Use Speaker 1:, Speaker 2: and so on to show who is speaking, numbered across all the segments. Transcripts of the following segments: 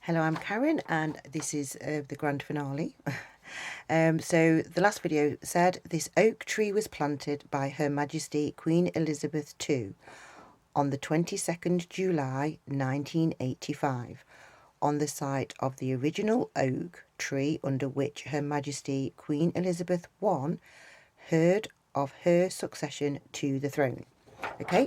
Speaker 1: Hello, I'm Karen and this is the grand finale. So the last video said this oak tree was planted by Her Majesty Queen Elizabeth II on the 22nd July 1985 on the site of the original oak tree under which Her Majesty Queen Elizabeth I heard of her succession to the throne. Okay,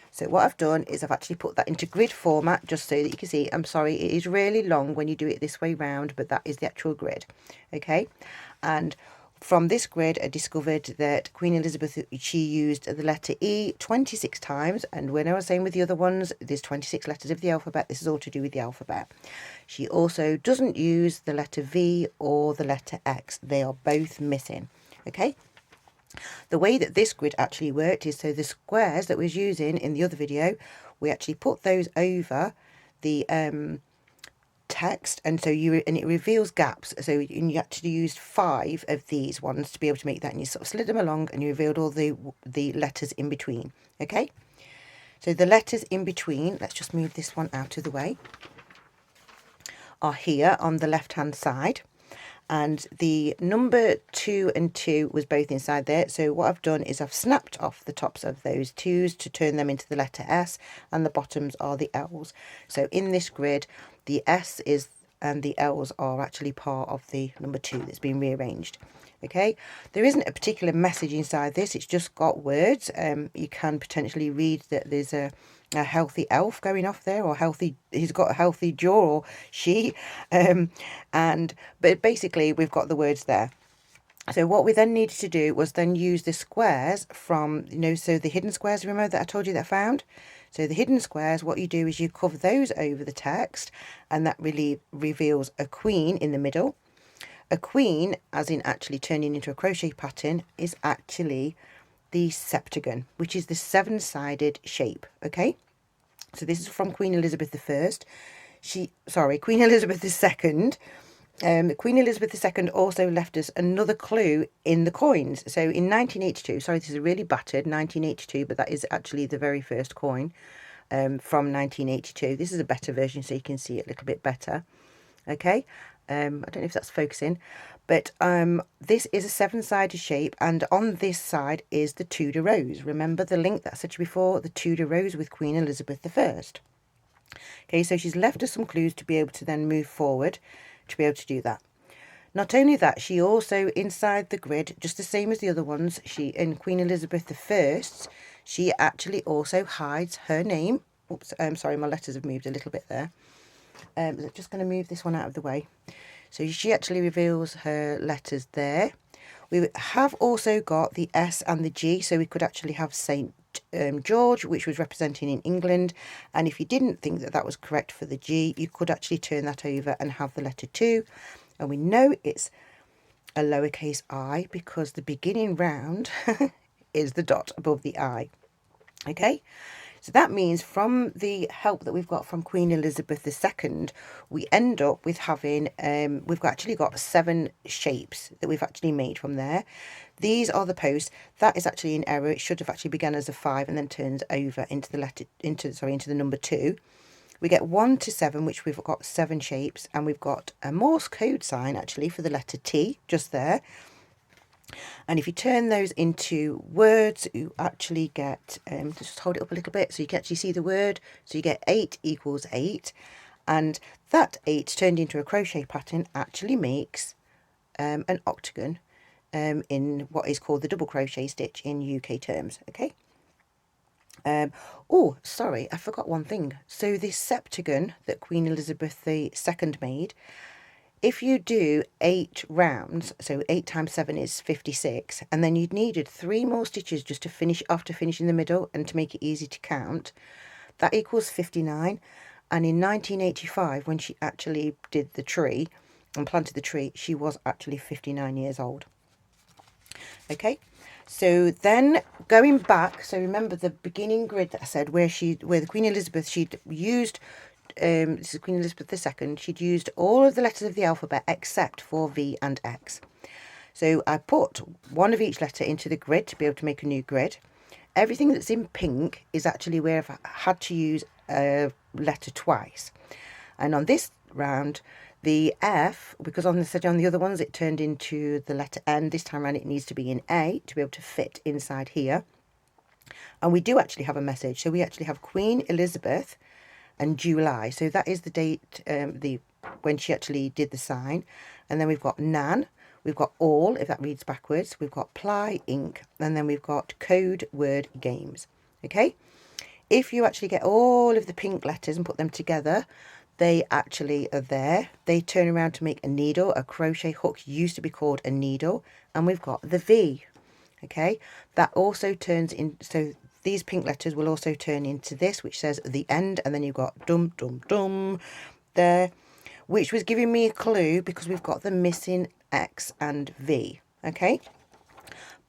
Speaker 1: so what I've done is I've actually put that into grid format just so that you can see. I'm sorry, it is really long when you do it this way round, but that is the actual grid. Okay, and from this grid I discovered that Queen Elizabeth, she used the letter E 26 times, and when I was saying with the other ones there's 26 letters of the alphabet, this is all to do with the alphabet. She also doesn't use the letter V or the letter X, they are both missing. Okay, the way that this grid actually worked is, so the squares that we was using in the other video, we actually put those over the text, and so it reveals gaps. So you actually used 5 of these ones to be able to make that, and you sort of slid them along and you revealed all the letters in between. Okay, so the letters in between, let's just move this one out of the way, are here on the left hand side. And the number 2 and 2 was both inside there. So what I've done is I've snapped off the tops of those 2's to turn them into the letter S, and the bottoms are the L's. So in this grid, the S is and the L's are actually part of the number 2 that's been rearranged. Okay, there isn't a particular message inside this, it's just got words. You can potentially read that there's a healthy elf going off there, or he's got a healthy jaw, or she, but basically we've got the words there. So what we then needed to do was then use the squares from, so the hidden squares, remember that I told you that I found? So the hidden squares, what you do is you cover those over the text, and that really reveals a queen in the middle. A queen, as in actually turning into a crochet pattern, is actually the septagon, which is the 7-sided shape. Okay, so this is from Queen Elizabeth I. Queen Elizabeth II. Queen Elizabeth II also left us another clue in the coins. So in 1982, sorry, this is really battered, 1982, but that is actually the very first coin from 1982. This is a better version so you can see it a little bit better. Okay, I don't know if that's focusing, but this is a 7-sided shape, and on this side is the Tudor rose. Remember the link that I said to you before, the Tudor rose with Queen Elizabeth I. Okay, so she's left us some clues to be able to then move forward to be able to do that. Not only that, she also, inside the grid, just the same as the other ones, in Queen Elizabeth I, she actually also hides her name. Oops, sorry, my letters have moved a little bit there. Just going to move this one out of the way. So she actually reveals her letters there. We have also got the S and the G, so we could actually have St. George, which was representing in England, and if you didn't think that that was correct for the G, you could actually turn that over and have the letter 2, and we know it's a lowercase I because the beginning round is the dot above the I. Okay, so that means from the help that we've got from Queen Elizabeth II, we end up with having, we've actually got 7 shapes that we've actually made from there. These are the posts. That is actually an error. It should have actually begun as a 5 and then turns over into the number 2. We get 1 to 7, which we've got 7 shapes, and we've got a Morse code sign actually for the letter T just there. And if you turn those into words, you actually get, just hold it up a little bit so you can actually see the word. So you get 8 equals 8. And that 8 turned into a crochet pattern actually makes an octagon in what is called the double crochet stitch in UK terms. Okay. Oh, sorry, I forgot one thing. So this septagon that Queen Elizabeth II made, if you do 8 rounds, so 8 times 7 is 56, and then you'd needed 3 more stitches just to finish off, to finish in the middle and to make it easy to count, that equals 59. And in 1985, when she actually did the tree and planted the tree, she was actually 59 years old. Okay, so then going back, so remember the beginning grid that I said where the Queen Elizabeth, she'd used, this is Queen Elizabeth II, she'd used all of the letters of the alphabet except for V and X. So I put one of each letter into the grid to be able to make a new grid. Everything that's in pink is actually where I've had to use a letter twice. And on this round, the F, because on the other ones it turned into the letter N, this time around it needs to be in A to be able to fit inside here. And we do actually have a message. So we actually have Queen Elizabeth and July. So that is the date, when she actually did the sign. And then we've got Nan. We've got all, if that reads backwards. We've got Ply Ink. And then we've got Code Word Games. Okay. If you actually get all of the pink letters and put them together, they actually are there. They turn around to make a needle. A crochet hook used to be called a needle. And we've got the V. Okay. That also turns in. So these pink letters will also turn into this, which says the end. And then you've got dum, dum, dum there, which was giving me a clue because we've got the missing X and V. Okay.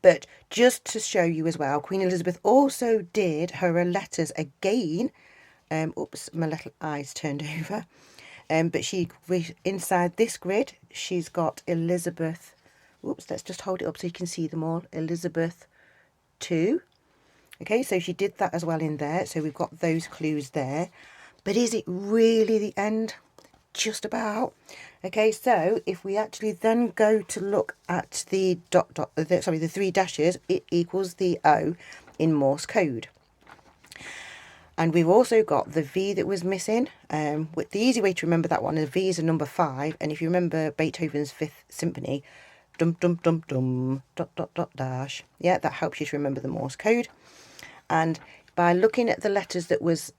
Speaker 1: But just to show you as well, Queen Elizabeth also did her letters again. Oops, my little eyes turned over. But inside this grid, she's got Elizabeth. Oops, let's just hold it up so you can see them all. Elizabeth 2. Okay, so she did that as well in there. So we've got those clues there. But is it really the end? Just about. Okay, so if we actually then go to look at the the 3 dashes, it equals the O in Morse code. And we've also got the V that was missing. With the easy way to remember that one, the V is a number 5. And if you remember Beethoven's 5th Symphony, dum dum dum dum, dot dot dot dash. Yeah, that helps you to remember the Morse code. And by looking at the letters that was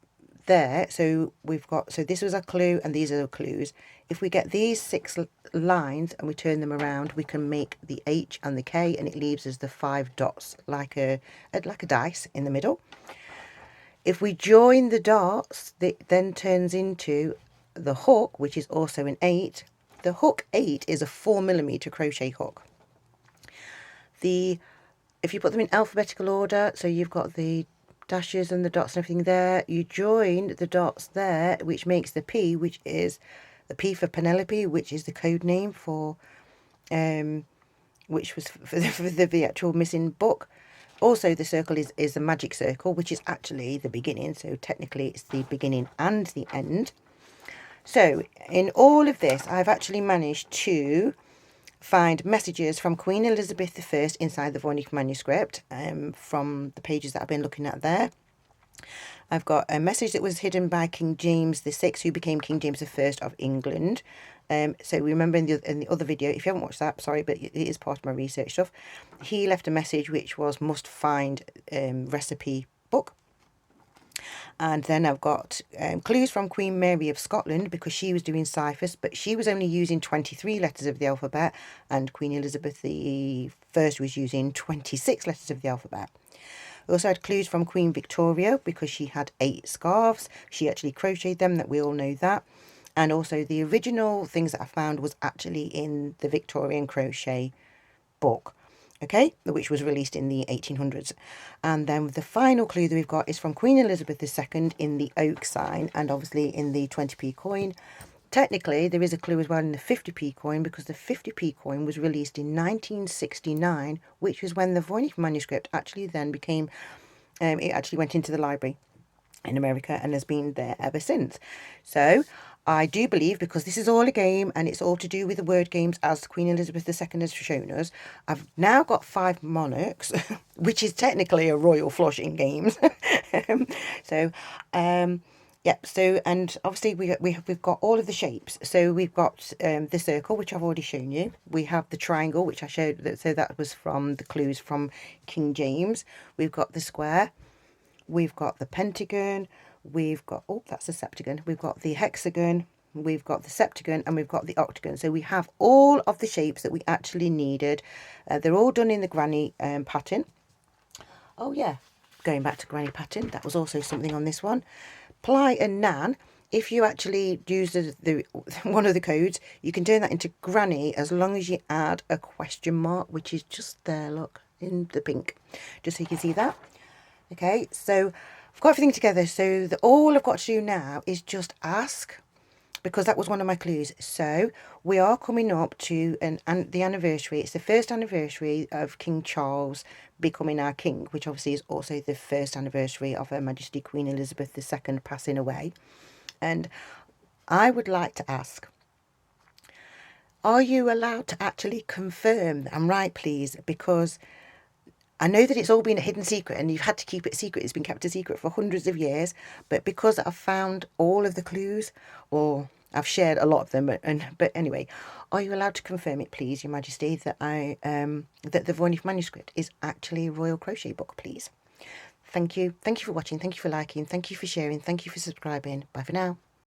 Speaker 1: there, so we've got, so this was a clue and these are the clues. If we get these 6 lines and we turn them around, we can make the H and the K, and it leaves us the 5 dots like a dice in the middle. If we join the dots, it then turns into the hook, which is also an 8. The hook 8 is a 4mm crochet hook. If you put them in alphabetical order, so you've got the dashes and the dots and everything there, you join the dots there, which makes the P, which is the P for Penelope, which is the code name for which was for the actual missing book. Also the circle is a magic circle, which is actually the beginning, so technically it's the beginning and the end. So in all of this, I've actually managed to find messages from Queen Elizabeth I inside the Voynich manuscript, from the pages that I've been looking at there. I've got a message that was hidden by King James VI, who became King James I of England. So remember in the other video, if you haven't watched that, sorry, but it is part of my research stuff. He left a message which was must find recipe book. And then I've got clues from Queen Mary of Scotland, because she was doing ciphers, but she was only using 23 letters of the alphabet, and Queen Elizabeth I was using 26 letters of the alphabet. We also had clues from Queen Victoria, because she had 8 scarves. She actually crocheted them, that we all know that. And also the original things that I found was actually in the Victorian crochet book. Okay, which was released in the 1800s. And then the final clue that we've got is from Queen Elizabeth II in the oak sign, and obviously in the 20p coin. Technically, there is a clue as well in the 50p coin, because the 50p coin was released in 1969, which was when the Voynich manuscript actually then became, it actually went into the library in America and has been there ever since. So I do believe, because this is all a game and it's all to do with the word games as Queen Elizabeth II has shown us, I've now got 5 monarchs, which is technically a royal flush in games. Yeah, so, and obviously we've got all of the shapes. So we've got the circle, which I've already shown you. We have the triangle, which I showed, so that was from the clues from King James. We've got the square. We've got the pentagon, we've got, oh, that's the septagon, we've got the hexagon, we've got the septagon, and we've got the octagon. So we have all of the shapes that we actually needed. They're all done in the granny pattern. Oh yeah, going back to granny pattern, that was also something on this one. Ply and Nan, if you actually use the one of the codes, you can turn that into granny as long as you add a question mark, which is just there, look, in the pink, just so you can see that. Okay, so I've got everything together, so all I've got to do now is just ask, because that was one of my clues. So we are coming up to the anniversary. It's the 1st anniversary of King Charles becoming our king, which obviously is also the 1st anniversary of Her Majesty Queen Elizabeth II passing away. And I would like to ask, are you allowed to actually confirm that I'm right, please? Because I know that it's all been a hidden secret and you've had to keep it secret. It's been kept a secret for hundreds of years. But because I've found all of the clues, or I've shared a lot of them, but anyway, are you allowed to confirm it, please, Your Majesty, that that the Voynich manuscript is actually a royal crochet book, please? Thank you. Thank you for watching. Thank you for liking. Thank you for sharing. Thank you for subscribing. Bye for now.